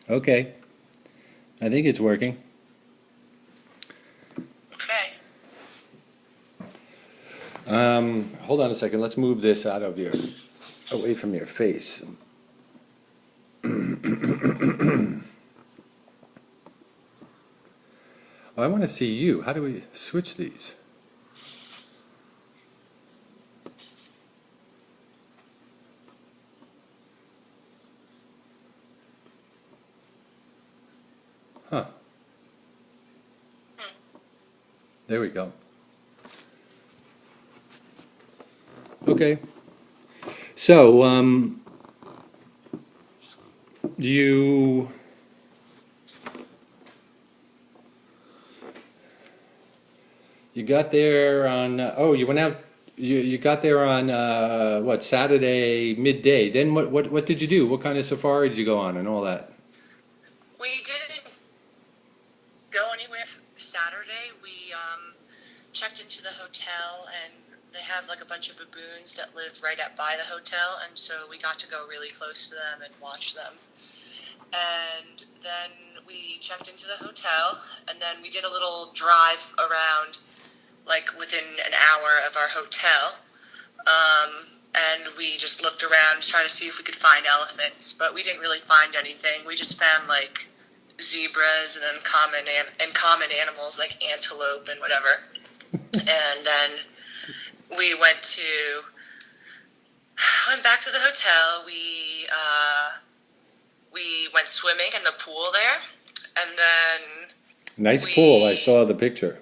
Okay. I think it's working. Okay. Hold on a second. Let's move this away from your face. Oh, I want to see you. How do we switch these? Huh. There we go. Okay. So, you got there on you went out you got there on what, Saturday midday. Then what did you do? What kind of safari did you go on and all that? We didn't go anywhere Saturday. We checked into the hotel, and they have like a bunch of baboons that live right up by the hotel, and so we got to go really close to them and watch them. And then we checked into the hotel, and then we did a little drive around, like within an hour of our hotel, and we just looked around trying to see if we could find elephants, but we didn't really find anything. We just found like zebras and common animals like antelope and whatever. And then we went back to the hotel. We went swimming in the pool there, and then Nice pool. I saw the picture.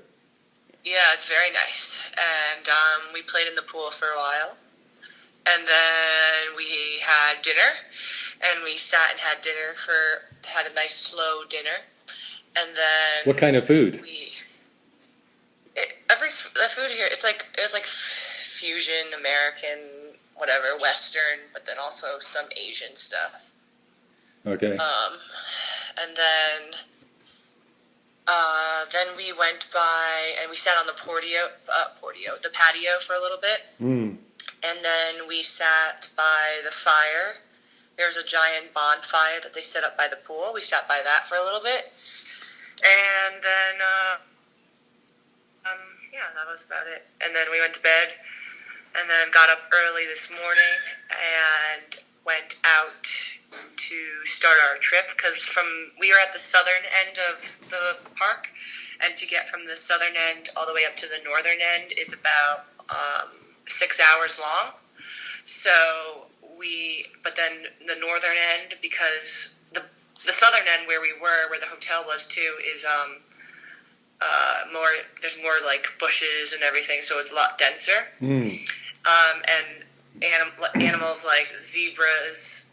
yeah, it's very nice. And we played in the pool for a while. And then we had dinner. And we sat and had dinner had a nice slow dinner. And then What kind of food? The food here, it was like fusion, American, whatever, Western, but then also some Asian stuff. Okay. And then we went by and we sat on the patio for a little bit. Mm. And then we sat by the fire. There was a giant bonfire that they set up by the pool. We sat by that for a little bit. And then, yeah, that was about it. And then we went to bed and then got up early this morning and went out to start our trip, because we were at the southern end of the park, and to get from the southern end all the way up to the northern end is about 6 hours long. But then the northern end, because the southern end where the hotel was too, is there's more like bushes and everything, so it's a lot denser. Mm. And animals like zebras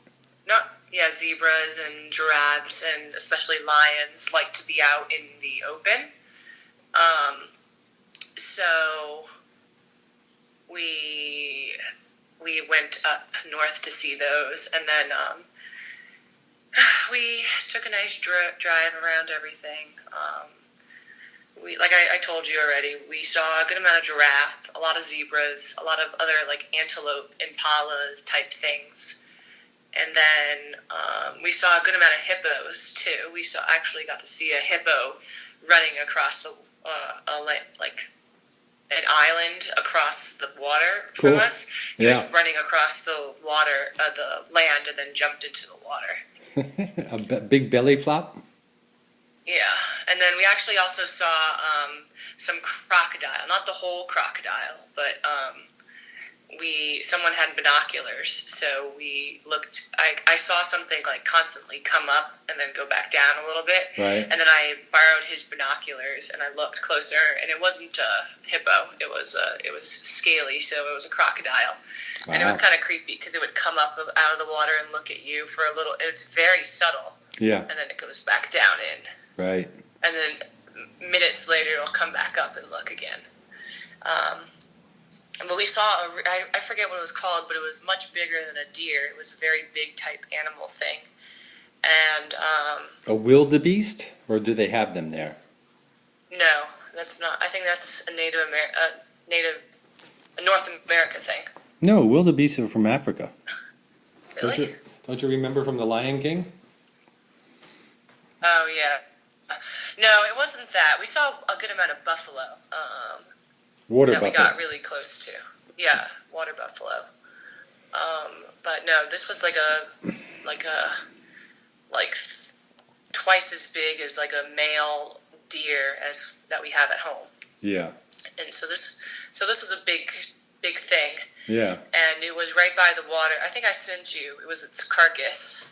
and giraffes, and especially lions, like to be out in the open. So we went up north to see those, and then we took a nice drive around everything. Like I told you already, we saw a good amount of giraffe, a lot of zebras, a lot of other like antelope, impala type things. And then we saw a good amount of hippos too. We actually got to see a hippo running across an island across the water from us. He was running across the water, the land, and then jumped into the water. A big belly flop? Yeah, and then we actually also saw some crocodile. Not the whole crocodile, but someone had binoculars, so we looked. I saw something like constantly come up and then go back down a little bit. Right. And then I borrowed his binoculars and I looked closer, and it wasn't a hippo. It was scaly, so it was a crocodile. Wow. And it was kind of creepy because it would come up out of the water and look at you for a little. It's very subtle. Yeah. And then it goes back down in. Right. And then minutes later, it'll come back up and look again. But we saw, I forget what it was called, but it was much bigger than a deer. It was a very big type animal thing. And a wildebeest, or do they have them there? No, that's not. I think that's a North America thing. No, wildebeests are from Africa. Really? Don't you remember from The Lion King? Oh yeah. No, it wasn't that. We saw a good amount of buffalo. Water That we buffalo. got really close to. Yeah, water buffalo. But no, this was like twice as big as like a male deer as that we have at home. Yeah. And so this was a big thing. Yeah. And it was right by the water. I think I sent you. It was its carcass.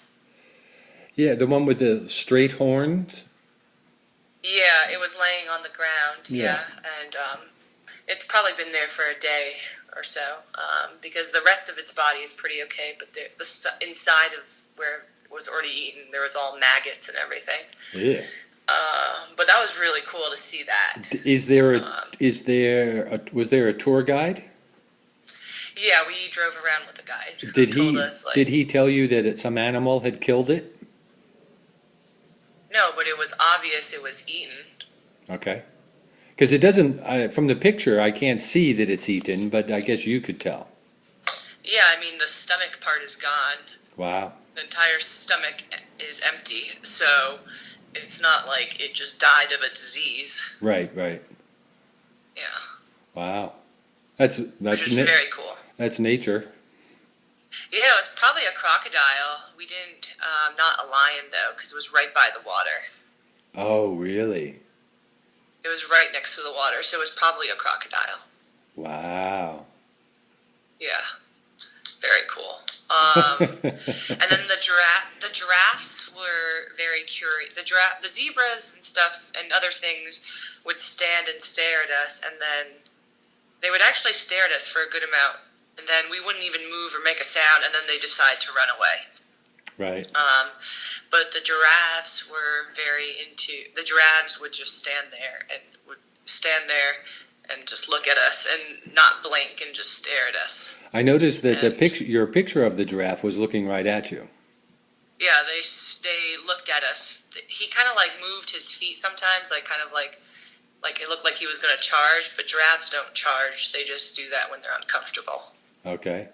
Yeah, the one with the straight horns. Yeah, it was laying on the ground. Yeah. And it's probably been there for a day or so, because the rest of its body is pretty okay, but the inside of where it was already eaten, there was all maggots and everything. Yeah. But that was really cool to see that. Was there a tour guide? Yeah, we drove around with the guide. Did he tell you that some animal had killed it? No, but it was obvious it was eaten. Okay. Because it doesn't, from the picture, I can't see that it's eaten, but I guess you could tell. Yeah, I mean, the stomach part is gone. Wow. The entire stomach is empty, so it's not like it just died of a disease. Right. Yeah. Wow. That's Which is very cool. That's nature. Yeah, it was probably a crocodile. We didn't, not a lion though, because it was right by the water. Oh, really? It was right next to the water, so it was probably a crocodile. Wow. Yeah, very cool. And then the giraffes were very curious. The zebras and stuff and other things would stand and stare at us, and then they would actually stare at us for a good amount, and then we wouldn't even move or make a sound, and then they decide to run away. Right. But the giraffes were the giraffes would just stand there and just look at us and not blink and just stare at us. I noticed that your picture of the giraffe was looking right at you. Yeah, they looked at us. He kind of like moved his feet sometimes, like it looked like he was going to charge, but giraffes don't charge. They just do that when they're uncomfortable. Okay.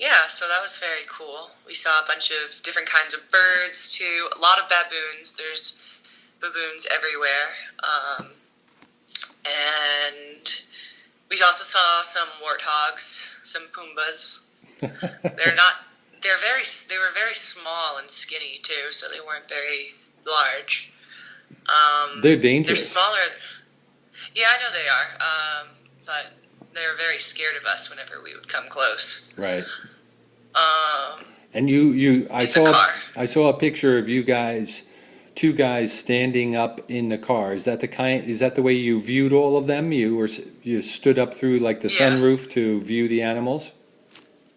Yeah, so that was very cool. We saw a bunch of different kinds of birds, too. A lot of baboons. There's baboons everywhere. And we also saw some warthogs, some pumbas. They were very small and skinny, too, so they weren't very large. They're dangerous. They're smaller. Yeah, I know they are. But they were very scared of us whenever we would come close. Right. And I saw a picture of you guys, two guys standing up in the car. Is that the way you viewed all of them? You stood up through like the sunroof to view the animals?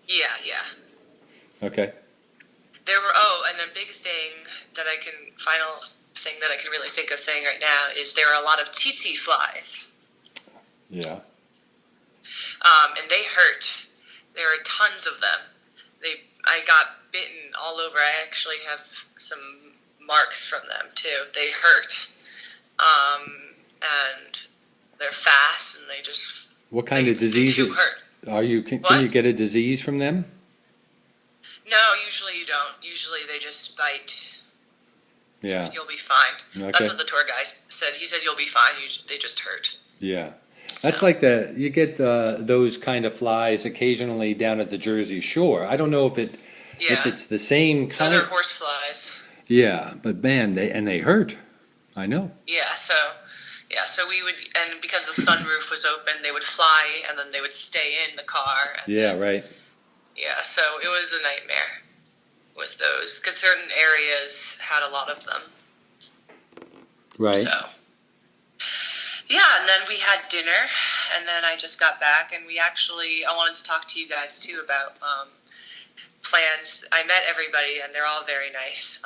Yeah. Okay. There were and the big final thing that I can really think of saying right now is there were a lot of tsetse flies. Yeah. And they hurt. There are tons of them. I got bitten all over. I actually have some marks from them too. They hurt. And they're fast, and they just. What kind of diseases? Hurt. Can you get a disease from them? No, usually you don't. Usually they just bite. Yeah. You'll be fine. Okay. That's what the tour guy said. He said you'll be fine. They just hurt. Yeah. That's like you get those kind of flies occasionally down at the Jersey Shore. I don't know if it's the same kind. Those are horse flies. Yeah, but man, they hurt. I know. Yeah, so we would, and because the sunroof was open, they would fly, and then they would stay in the car. And right. Yeah, so it was a nightmare with those, because certain areas had a lot of them. Right. So. Yeah, and then we had dinner, and then I just got back, and I wanted to talk to you guys, too, about plans. I met everybody, and they're all very nice.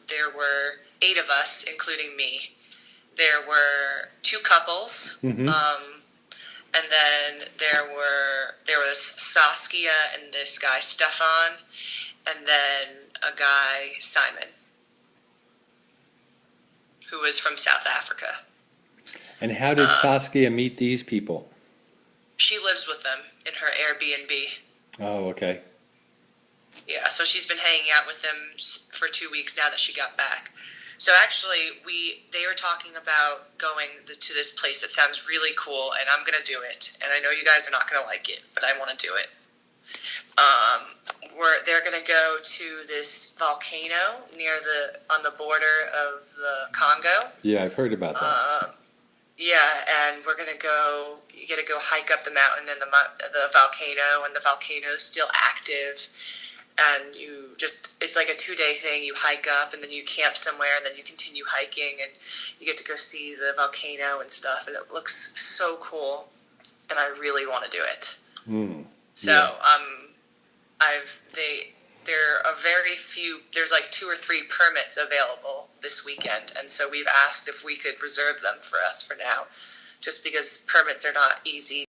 There were 8 of us, including me. There were 2 couples, mm-hmm. And then there was Saskia and this guy, Stefan, and then a guy, Simon, who was from South Africa. And how did Saskia meet these people? She lives with them in her Airbnb. Oh, okay. Yeah, so she's been hanging out with them for 2 weeks now that she got back. So actually, they were talking about going to this place that sounds really cool, and I'm gonna do it. And I know you guys are not gonna like it, but I want to do it. They're gonna go to this volcano on the border of the Congo. Yeah, I've heard about that. Yeah, and we're gonna go. You get to go hike up the mountain and the volcano, and the volcano's still active. And it's like a 2-day thing. You hike up and then you camp somewhere and then you continue hiking and you get to go see the volcano and stuff. And it looks so cool. And I really want to do it. So, yeah. There are very few, there's like 2 or 3 permits available this weekend. And so we've asked if we could reserve them for us for now, just because permits are not easy